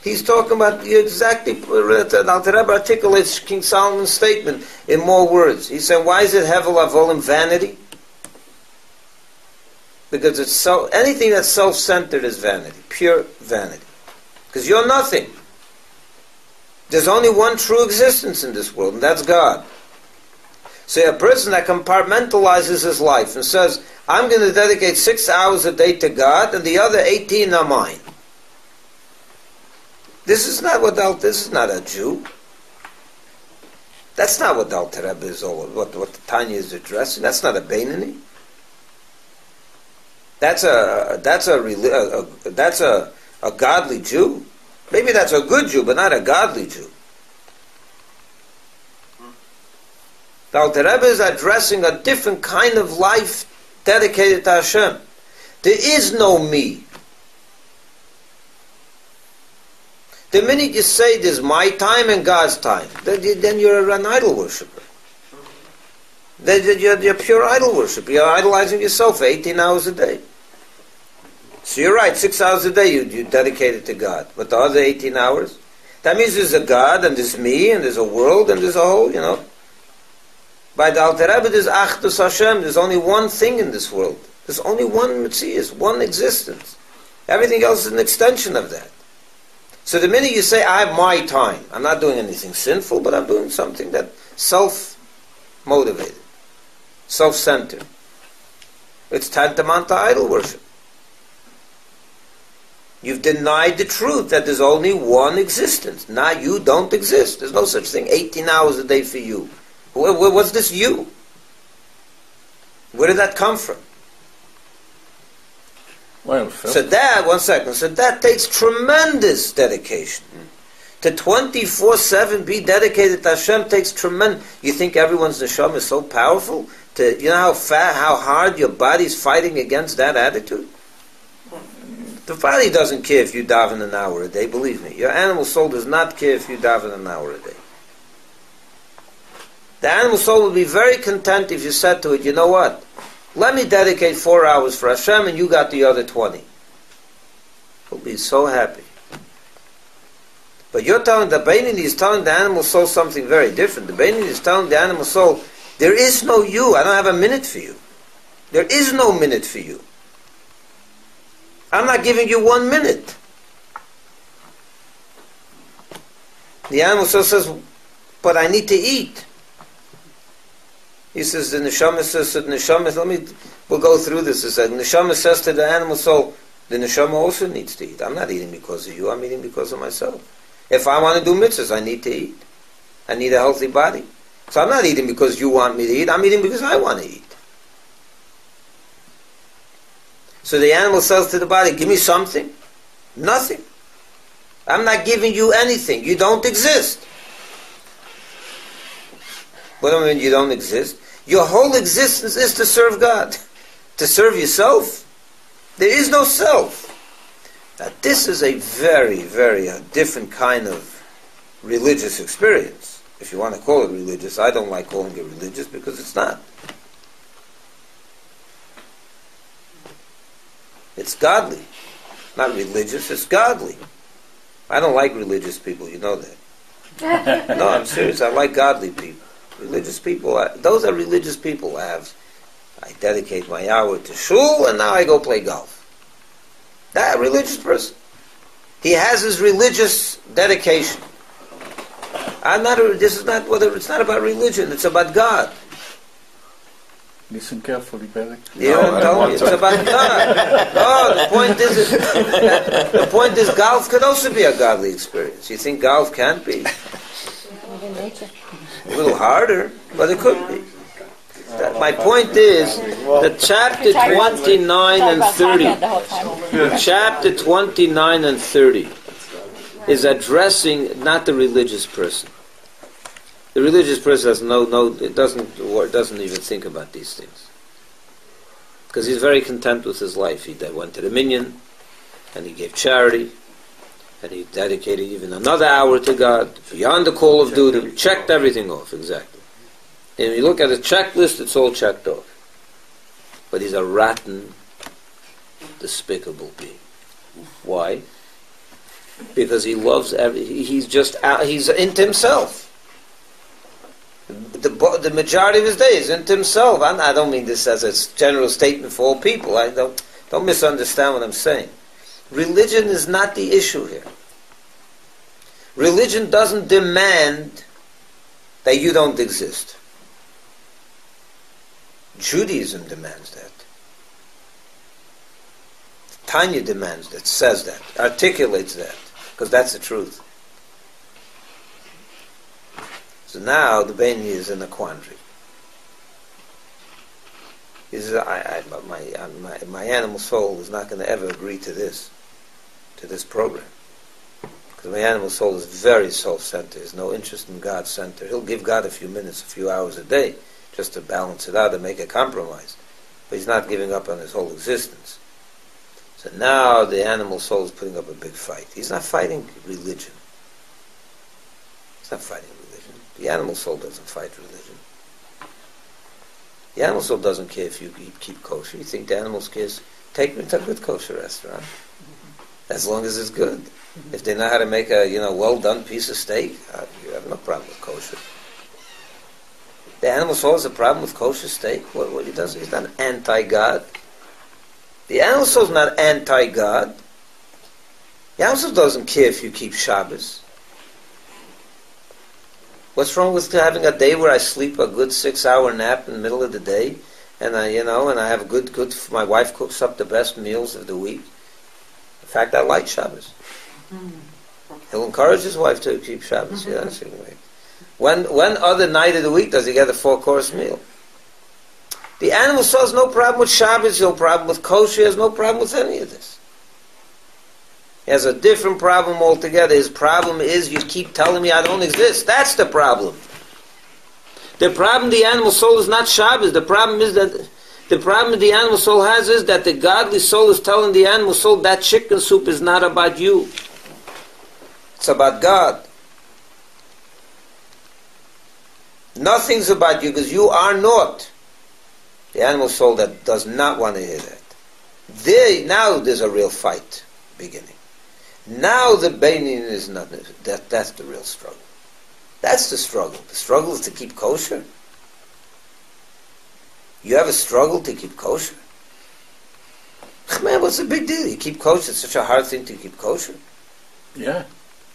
He's talking about exactly. Alter Rebbe articulates King Solomon's statement in more words. He said, "Why is it hevel avolim vanity? Because it's anything that's self-centered is vanity, pure vanity. Because you're nothing. There's only one true existence in this world, and that's God. So a person that compartmentalizes his life and says, I'm going to dedicate 6 hours a day to God, and the other 18 are mine. This is not a Jew. That's not what the Alter Rebbe is all about, what the Tanya is addressing. That's not a Beinoni. That's a godly Jew. Maybe that's a good Jew, but not a godly Jew. The Alter Rebbe is addressing a different kind of life dedicated to Hashem. There is no me. The minute you say there's my time and God's time, then you're an idol worshiper. You're pure idol worshiper. You're idolizing yourself for 18 hours a day. So you're right, 6 hours a day you dedicate it to God. But the other 18 hours, that means there's a God, and there's me, and there's a world, and there's a whole, By the Alter Rebbe, there's Achdus Hashem. There's only one thing in this world. There's only one Metzius, one existence. Everything else is an extension of that. So the minute you say, I have my time, I'm not doing anything sinful, but I'm doing something that self-motivated, self-centered. It's tantamount to idol worship. You've denied the truth that there's only one existence. Now you don't exist. There's no such thing. 18 hours a day for you. What's this you? Where did that come from? Well, So that takes tremendous dedication. To 24/7 be dedicated to Hashem takes tremendous. You think everyone's neshama is so powerful? How hard your body's fighting against that attitude? The body doesn't care if you daven an hour a day, believe me. Your animal soul does not care if you daven an hour a day. The animal soul will be very content if you said to it, you know what? Let me dedicate 4 hours for Hashem and you got the other 20. He'll be so happy. But you're telling the Beinoni is telling the animal soul something very different. The Beinoni is telling the animal soul, there is no you. I don't have a minute for you. There is no minute for you. I'm not giving you 1 minute. The animal soul says, but I need to eat. He says, the neshama says to the neshama, we'll go through this. The neshama says to the animal soul, the neshama also needs to eat. I'm not eating because of you, I'm eating because of myself. If I want to do mitzvahs, I need to eat. I need a healthy body. So I'm not eating because you want me to eat, I'm eating because I want to eat. So the animal says to the body, give me something. Nothing. I'm not giving you anything. You don't exist. What do I mean you don't exist? Your whole existence is to serve God. To serve yourself. There is no self. Now this is a very, very different kind of religious experience. If you want to call it religious, I don't like calling it religious because it's not. It's godly. Not religious, it's godly. I don't like religious people, you know that. No, I'm serious, I like godly people. Religious people, those are religious people. I dedicate my hour to shul and now I go play golf. That religious person. He has his religious dedication. It's not about religion, it's about God. Listen carefully, Barry. It's about God. No, the point is golf could also be a godly experience. You think golf can't be? A little harder, but it could be. my point is that chapter 29 and 30, chapter 29 and 30 is addressing not the religious person. The religious person doesn't even think about these things. Because he's very content with his life. He went to the minyan, and he gave charity, and he dedicated even another hour to God, beyond the call of duty, checked everything off, exactly. And if you look at the checklist, it's all checked off. But he's a rotten, despicable being. Why? Because he loves he's into himself. The majority of his day is into himself. I don't mean this as a general statement for all people. I don't misunderstand what I'm saying. Religion is not the issue here. Religion doesn't demand that you don't exist. Judaism demands that. Tanya demands that, says that, articulates that, because that's the truth. So now the Beni is in a quandary. He says, my animal soul is not going to ever agree to this program. Because my animal soul is very self-centered. There's no interest in God-centered. He'll give God a few minutes, a few hours a day, just to balance it out and make a compromise. But he's not giving up on his whole existence. So now the animal soul is putting up a big fight. He's not fighting religion. He's not fighting religion. The animal soul doesn't fight religion. The animal soul doesn't care if you keep kosher. You think the animal cares? Take me to a good kosher restaurant. As long as it's good. If they know how to make a well-done piece of steak, you have no problem with kosher. The animal soul has a problem with kosher steak. What he does, he's not anti-God. The animal soul is not anti-God. The animal soul doesn't care if you keep Shabbos. What's wrong with having a day where I sleep a good 6-hour nap in the middle of the day, and I have good. My wife cooks up the best meals of the week. In fact, I like Shabbos. He'll encourage his wife to keep Shabbos. Yes, anyway. When other night of the week does he get a 4-course meal? The animal soul has no problem with Shabbos, no problem with kosher, he has no problem with any of this. He has a different problem altogether. His problem is you keep telling me I don't exist. That's the problem. The problem the animal soul is not Shabbos. The problem the animal soul has is that the godly soul is telling the animal soul that chicken soup is not about you. It's about God. Nothing's about you because you are naught. The animal soul that does not want to hear that. Now there's a real fight beginning. Now the Beinin is not, that's the real struggle. That's the struggle. The struggle is to keep kosher. You have a struggle to keep kosher? Man, what's the big deal? You keep kosher. It's such a hard thing to keep kosher. Yeah.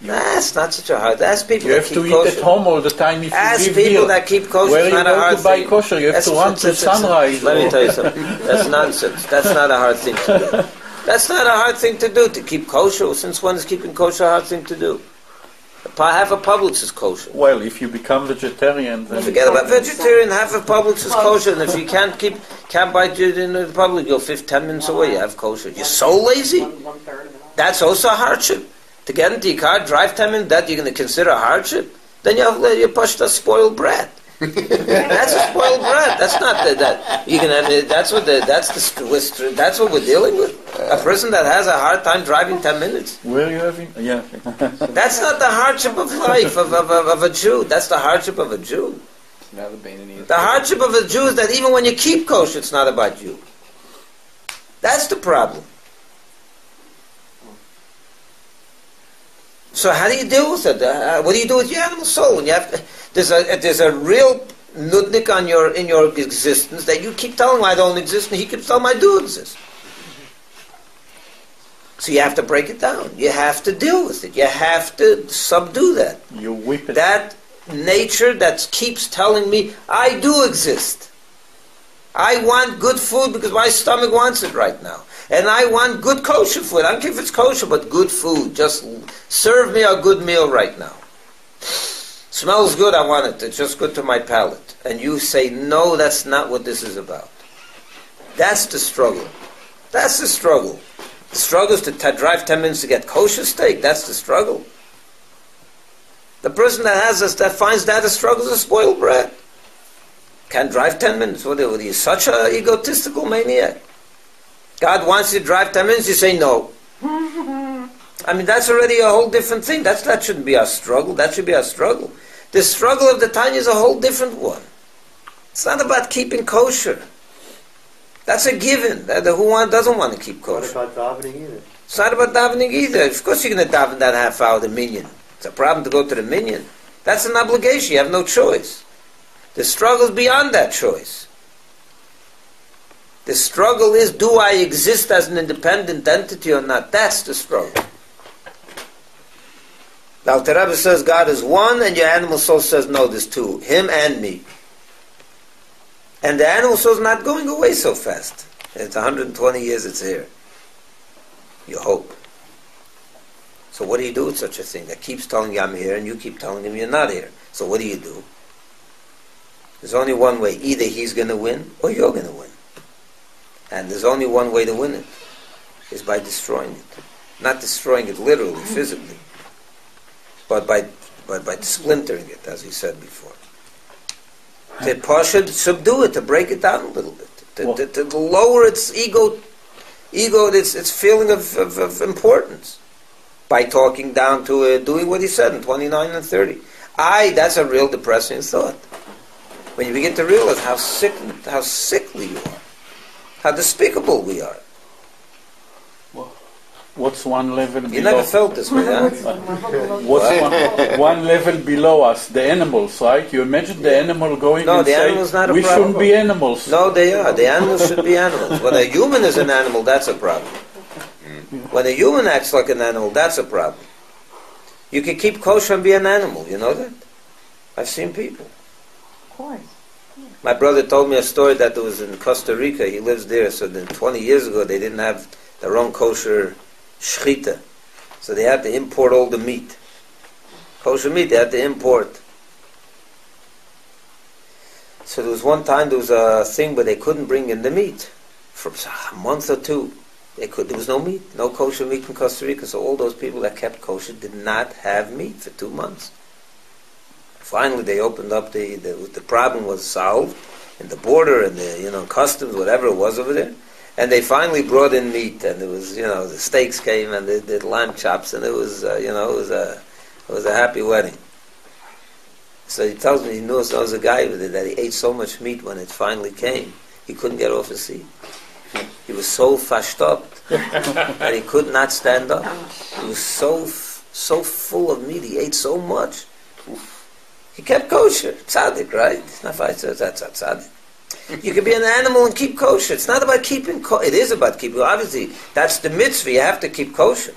Nah, it's not such a hard. Ask people you that keep kosher. You have to eat at home all the time if Ask you live people here. That keep kosher. Where it's not a hard you go to buy thing. kosher, you have to run to sunrise. Let me tell you something. That's nonsense. That's not a hard thing to do. That's not a hard thing to do, to keep kosher. Since when is keeping kosher a hard thing to do? Half of Publix is kosher. Well, if you become vegetarian, then forget about vegetarian. Half of Publix is kosher, and if you can't buy it in the Publix, you're 10 minutes away. You have kosher. You're so lazy. That's also a hardship. To get into your car, drive 10 minutes. That you're going to consider a hardship. Then you push the spoiled brat. That's a spoiled brat. That's not that. You can. That's what we're dealing with. A person that has a hard time driving 10 minutes. Where are you having? Yeah. That's not the hardship of life of a Jew. That's the hardship of a Jew. The hardship of a Jew is that even when you keep kosher, it's not about you. That's the problem. So how do you deal with it? What do you do with your animal soul? When you there's a real nudnik in your existence that you keep telling him I don't exist, and he keeps telling him I do exist. So you have to break it down. You have to deal with it. You have to subdue that. You whip it. That nature that keeps telling me I do exist. I want good food because my stomach wants it right now. And I want good kosher food. I don't care if it's kosher, but good food. Just serve me a good meal right now. Smells good, I want it. It's just good to my palate. and you say, no, that's not what this is about. That's the struggle. That's the struggle. The struggle is to drive 10 minutes to get kosher steak. That's the struggle. The person that finds that a struggle is a spoiled brat. Can't drive 10 minutes. What are you, such an egotistical maniac? God wants you to drive 10 minutes, you say no. I mean, that's already a whole different thing. That shouldn't be our struggle. That should be our struggle. The struggle of the Tanya is a whole different one. It's not about keeping kosher. That's a given. Who doesn't want to keep kosher? Not about davening either. It's not about davening either. Of course you're going to daven that half hour, the minyan. It's a problem to go to the minyan. That's an obligation. You have no choice. The struggle is beyond that choice. The struggle is, do I exist as an independent entity or not? That's the struggle. The Alter Rebbe says God is one, and your animal soul says no, there's two. Him and me. And the animal soul is not going away so fast. It's 120 years it's here. You hope. So what do you do with such a thing that keeps telling you I'm here and you keep telling him you're not here? So what do you do? There's only one way. Either he's going to win or you're going to win. And there's only one way to win it, is by destroying it. Not destroying it literally, physically, but by splintering it, as we said before. To Pasha, subdue it, to break it down a little bit, to lower its ego, its feeling of importance, by talking down to it, doing what he said in 29 and 30. That's a real depressing thought. When you begin to realize how sickly you are, how despicable we are. What's one level below? You never felt this way, huh? What's one level below us? The animals, right? You imagine the animal going no, and the saying, animal's not a we problem. shouldn't be animals. No, they are. The animals should be animals. When a human is an animal, that's a problem. When a human acts like an animal, that's a problem. You can keep kosher and be an animal, you know that? I've seen people. Of course. My brother told me a story that there was in Costa Rica. He lives there, so then 20 years ago they didn't have their own kosher shchita. So they had to import all the meat. Kosher meat, they had to import. So there was one time, there was a thing where they couldn't bring in the meat. For a month or two. There was no meat, no kosher meat in Costa Rica. So all those people that kept kosher did not have meat for 2 months. Finally, they opened up, the problem was solved in the border and the customs, whatever it was over there. And they finally brought in meat, and it was, the steaks came and they did lamb chops, and it was, it was a happy wedding. So he tells me he knows there was a guy with it that he ate so much meat when it finally came, he couldn't get off his seat. He was so fashed up that he could not stand up. He was so full of meat. He ate so much. He kept kosher. Tzaddik, right? It's not that's not tzaddik. You can be an animal and keep kosher. It's not about keeping kosher. It is about keeping. Obviously, that's the mitzvah. You have to keep kosher.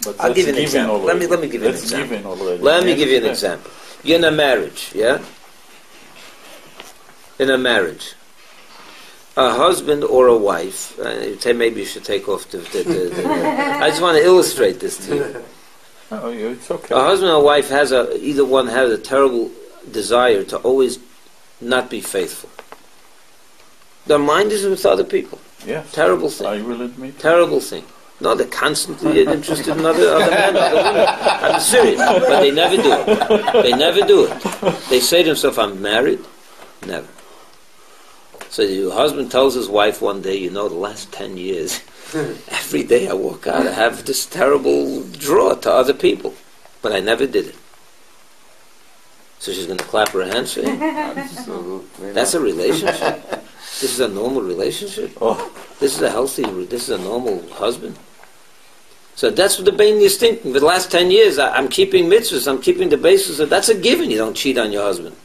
But I'll give you an example. Let me give you an example. Let me give you an example. You're in a marriage, yeah? In a marriage. A husband or a wife, maybe you should take off the I just want to illustrate this to you. Oh, it's okay. A husband or wife either one has a terrible desire to always not be faithful. Their mind is with other people. Yes. Terrible thing. I will admit. Terrible thing. No, they're constantly interested in other men, other women. I'm serious, but they never do it. They never do it. They say to themselves, I'm married? Never. So your husband tells his wife one day, the last 10 years, every day I walk out, I have this terrible draw to other people. But I never did it. So she's going to clap her hands for him? Absolutely. That's a relationship. This is a normal relationship. Oh. This is a normal husband. So that's what the Bain is thinking. For the last 10 years, I'm keeping mitzvahs, I'm keeping the basis. That's a given. You don't cheat on your husband.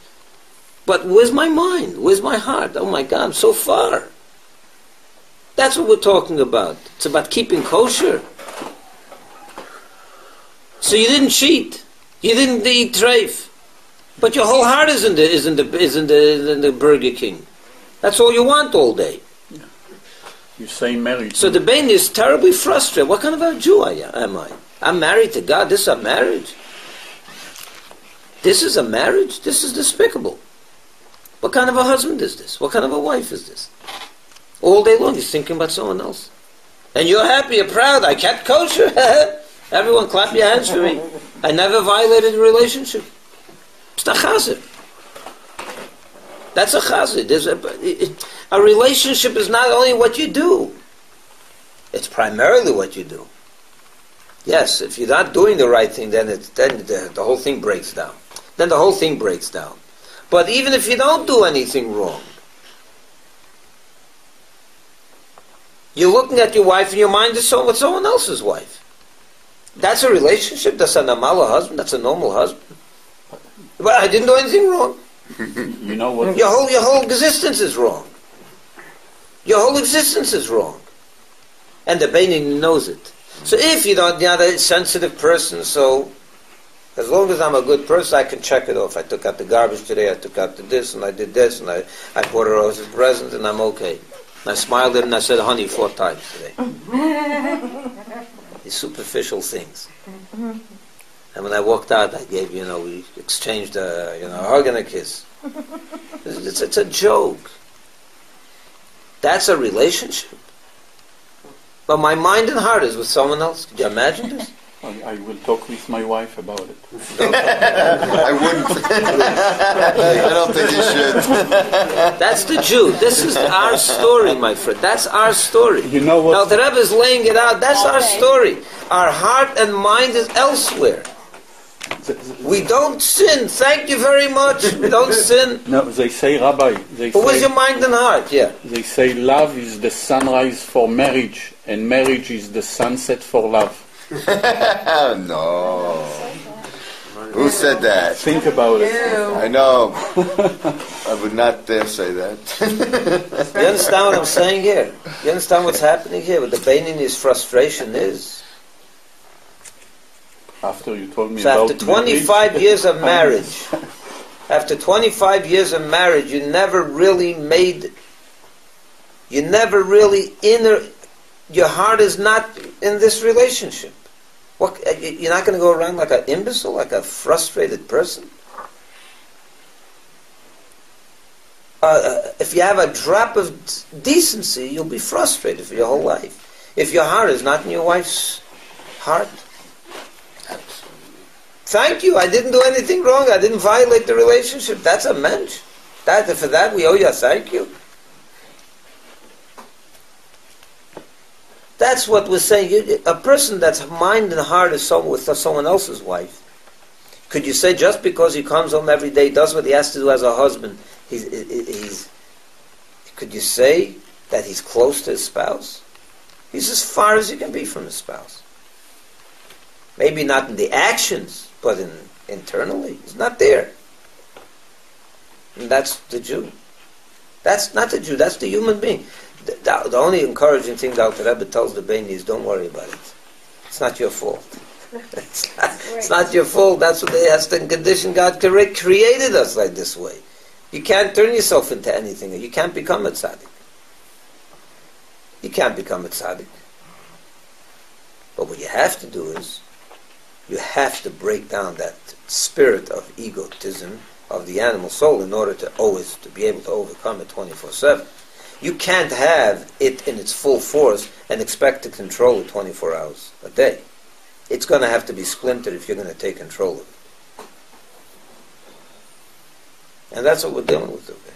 But where's my mind? Where's my heart? Oh my God, I'm so far. That's what we're talking about. It's about keeping kosher. So you didn't cheat. You didn't eat treif. But your whole heart is in the Burger King. That's all you want all day. You say married. So the Bain is terribly frustrated. What kind of a Jew am I? I'm married to God. This is a marriage. This is a marriage? This is despicable. What kind of a husband is this? What kind of a wife is this? All day long he's thinking about someone else. And you're happy, you're proud, I kept kosher. Everyone clap your hands for me. I never violated a relationship. It's a chazir. That's a chazir. A relationship is not only what you do. It's primarily what you do. Yes, if you're not doing the right thing, then the whole thing breaks down. Then the whole thing breaks down. But even if you don't do anything wrong, you're looking at your wife and your mind is with someone else's wife. That's a relationship. That's a normal husband. That's a normal husband. But I didn't do anything wrong. You know what? Your whole existence is wrong. Your whole existence is wrong. And the Beinin knows it. So if you're not a sensitive person, so as long as I'm a good person, I can check it off. I took out the garbage today, I took out this, and I did this, and I bought her a present, and I'm okay. And I smiled at him and I said, honey, 4 times today. These superficial things. And when I walked out, I gave, we exchanged a hug and a kiss. It's a joke. That's a relationship. But my mind and heart is with someone else. Could you imagine this? I will talk with my wife about it. I wouldn't. I don't think you should. That's the Jew. This is our story, my friend. That's our story. You know what? Now the Rebbe is laying it out. That's our story. Our heart and mind is elsewhere. We don't sin. Thank you very much. We don't sin. No, they say, Rabbi, But where's your mind and heart? Yeah. They say love is the sunrise for marriage, and marriage is the sunset for love. No. Who said that? Think about it. I know. I would not dare say that. You understand what I'm saying here? You understand what's happening here? What the Beinini's frustration is? After you told me So about after 25 years of marriage, you never really your heart is not in this relationship. What, you're not going to go around like an imbecile, like a frustrated person? If you have a drop of decency, you'll be frustrated for your whole life. If your heart is not in your wife's heart. Thank you, I didn't do anything wrong, I didn't violate the relationship. That's a mensch. For that we owe you a thank you. That's what we're saying. A person that's mind and heart is with someone else's wife. Could you say just because he comes home every day, does what he has to do as a husband, could you say that he's close to his spouse? He's as far as he can be from his spouse. Maybe not in the actions, but internally. He's not there. And that's the Jew. That's not the Jew, that's the human being. The only encouraging thing the Alter Rebbe tells the Beini is don't worry about it. It's not your fault. It's not your fault. That's what they asked in condition. God created us like this way. You can't turn yourself into anything. You can't become a tzaddik. You can't become a tzaddik. But what you have to do is you have to break down that spirit of egotism of the animal soul in order to be able to overcome it 24/7. You can't have it in its full force and expect to control it 24 hours a day. It's going to have to be splintered if you're going to take control of it. And that's what we're dealing with over here.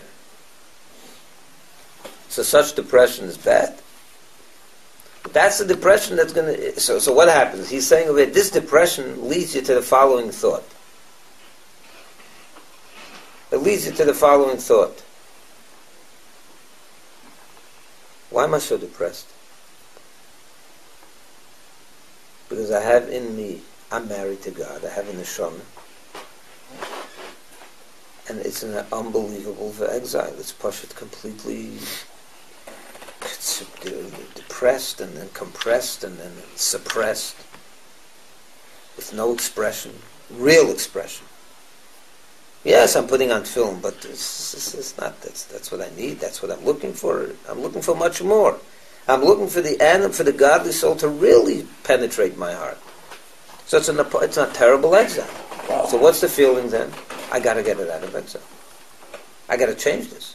So such depression is bad. That's the depression that's going to... So what happens? He's saying over here, this depression leads you to the following thought. It leads you to the following thought. Why am I so depressed? Because I have in me, I'm married to God, I have a neshama, and it's an unbelievable exile. It's pushed completely depressed and then compressed and then suppressed with no expression, real expression. Yes, I'm putting on film, but it's not. That's what I need. That's what I'm looking for. I'm looking for much more. I'm looking for the godly soul to really penetrate my heart. So it's a terrible exile. So what's the feeling then? I got to get it out of exile. I got to change this.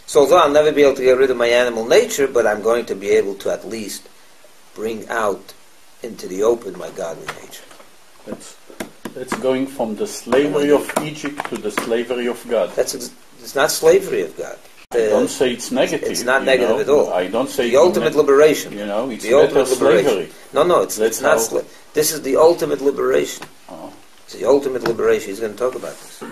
So although I'll never be able to get rid of my animal nature, but I'm going to be able to at least bring out into the open my godly nature. It's going from the slavery of Egypt to the slavery of God. It's not slavery of God. I don't say it's negative. It's not negative at all. I don't say the ultimate liberation. It's the ultimate liberation. Slavery. No, it's not. This is the ultimate liberation. Oh. It's the ultimate liberation. He's going to talk about this.